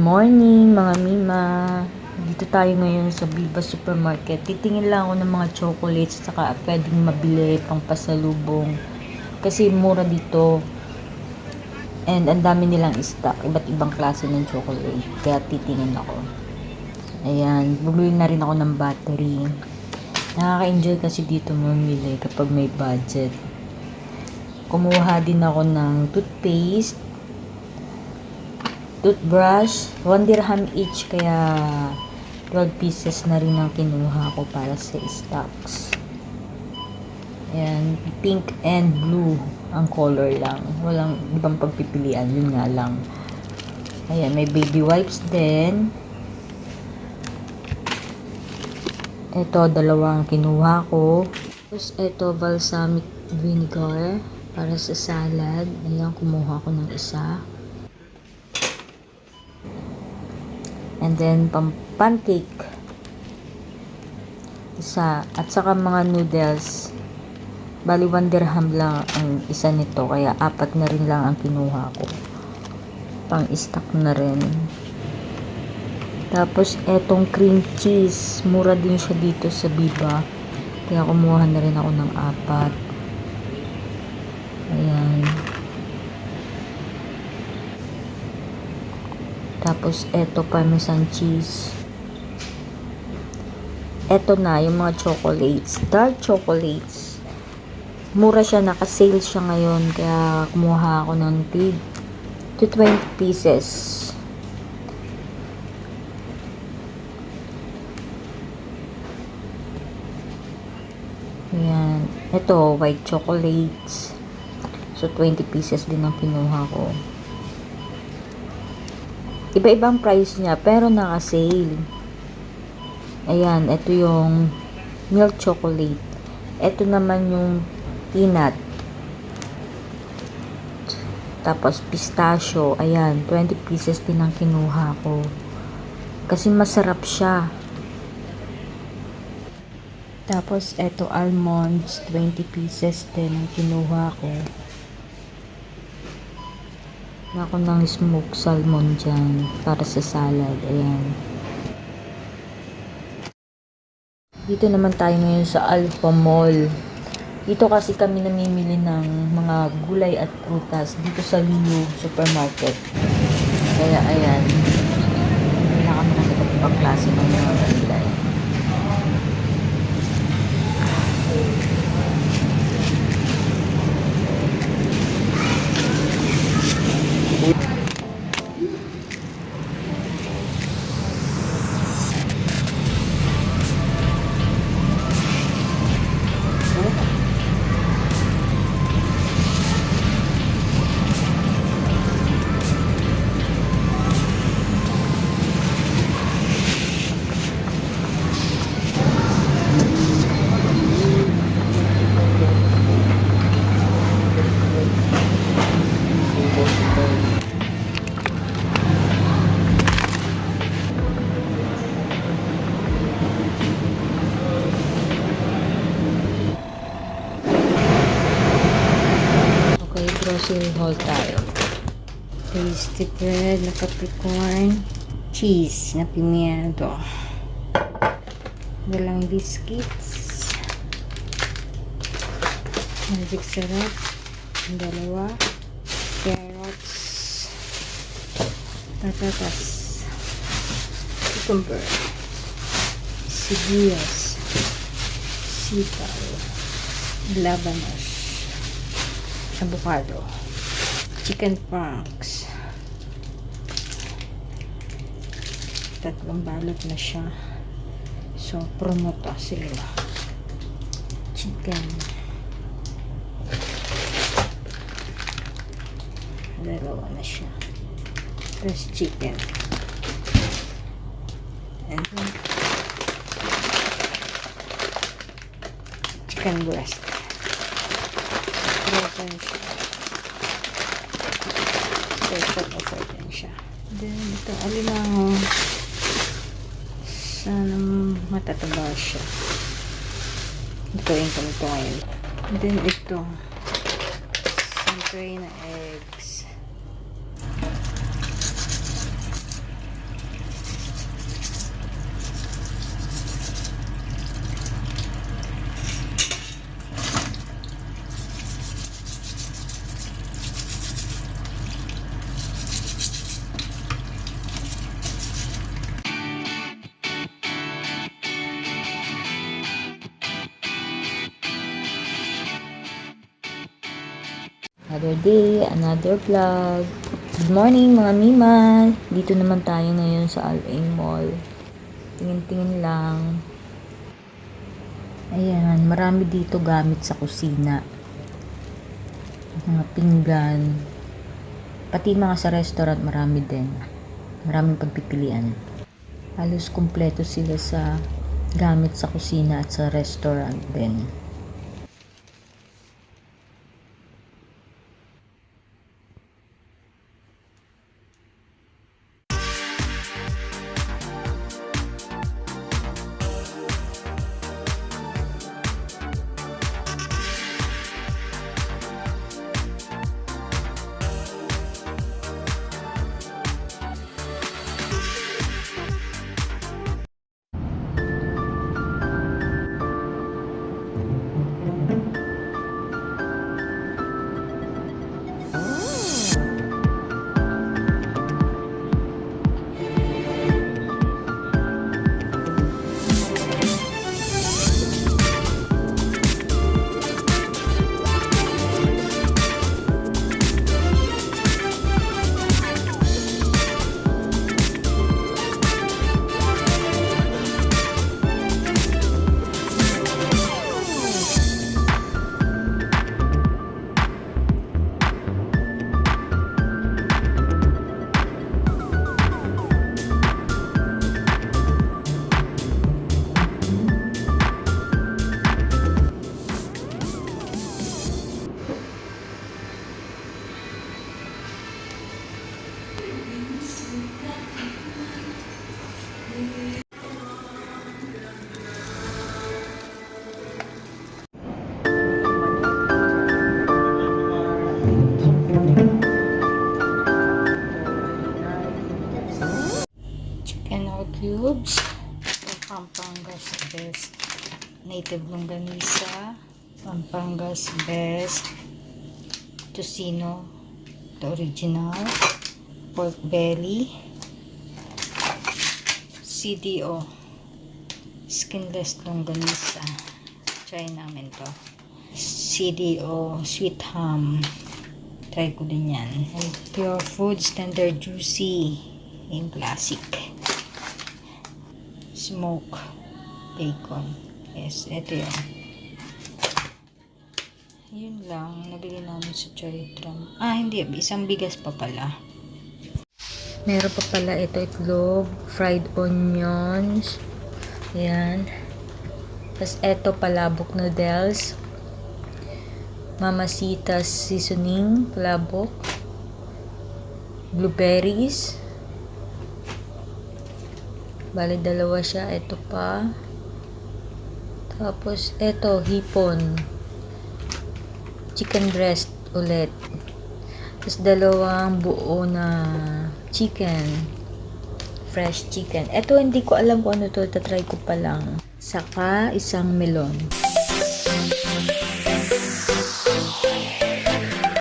Morning mga Mima! Dito tayo ngayon sa Viva Supermarket. Titingin lang ako ng mga chocolates at saka pwedeng mabili pang pasalubong. Kasi mura dito. And ang dami nilang stock. Iba't ibang klase ng chocolate. Kaya titingin ako. Ayan. Bumili na rin ako ng battery. Nakaka-enjoy kasi dito mamili kapag may budget. Kumuha din ako ng toothpaste, toothbrush, 1 dirham each, kaya 12 pieces na rin ang kinuha ko para sa stocks. Ayan, pink and blue ang color lang. Walang ibang pagpipilian, yun nga lang. Ayan, may baby wipes din. Ito, dalawang kinuha ko. Tapos, ito, balsamic vinegar para sa salad. Ayan, kumuha ko ng isa. And then, pancake. Isa. At saka mga noodles. Bali, 1 dirham lang ang isa nito. Kaya, 4 na rin lang ang kinuha ko. Pang-stock na rin. Tapos, etong cream cheese. Mura din siya dito sa Viva. Kaya, kumuha na rin ako ng 4. Ayan. Tapos, eto parmesan cheese. Eto na, yung mga chocolates. Dark chocolates. Mura siya, naka-sale siya ngayon. Kaya, kumuha ako ng 20 pieces. Ayan. Eto, white chocolates. So, 20 pieces din ang kinuha ko. Iba-ibang price niya, pero naka-sale. Ayan, ito yung milk chocolate. Ito naman yung peanut. Tapos, pistachio. Ayan, 20 pieces din ang kinuha ko. Kasi masarap siya. Tapos, ito almonds. 20 pieces din ang kinuha ko. Ako ng smoked salmon dyan para sa salad. Ayan. Dito naman tayo ngayon sa Alpha Mall. Dito kasi kami namimili ng mga gulay at prutas dito sa Lulu Supermarket. Kaya ayan. Hindi na kami ng iba't ibang klase ng mga gulay. Grocery haul tayo. Tasty bread na capricorn. Cheese na pimiento. Dalang biscuits. Magic syrup. Dalawa. Carrots. Patatas. Cucumber. Sibuyas. Sitaw. Labanos. Avocado, chicken franks, 3 balot na siya. So, promo to sila. Chicken, 2 na siya. Plus chicken. And then, chicken breast. Special offer din siya. Then, ito, alimango. Sana matataba siya. Ito yung ito ngayon. Then, ito. Isang tray na eggs. Another day, another vlog. Good morning mga Mima! Dito naman tayo ngayon sa LA Mall. Tingin-tingin lang. Ayan, marami dito gamit sa kusina. Mga pinggan. Pati mga sa restaurant marami din. Maraming pagpipilian. Halos kumpleto sila sa gamit sa kusina at sa restaurant din. Chicken or cubes. Pampangas best. Native longganisa. Pampangas best. Tocino. The original. Pork belly. CDO. Skinless longganisa. Try namin to. CDO sweet ham. Try ko din yan. And Pure Foods Tender Juicy. Yung classic. Smoke bacon. Yes, ito yun. Yun lang. Nabili namin sa Choytram. Hindi. Isang bigas pa pala. Meron pa pala ito itlog. Fried onions. Ayan. Tapos ito palabok noodles. Mamacita's seasoning. Palabok. Blueberries. Bali, dalawa siya. Ito pa. Tapos, ito, hipon. Chicken breast ulit. Tapos, dalawang buo na chicken. Fresh chicken. Ito, hindi ko alam kung ano to. Tatry ko pa lang. Saka, isang melon.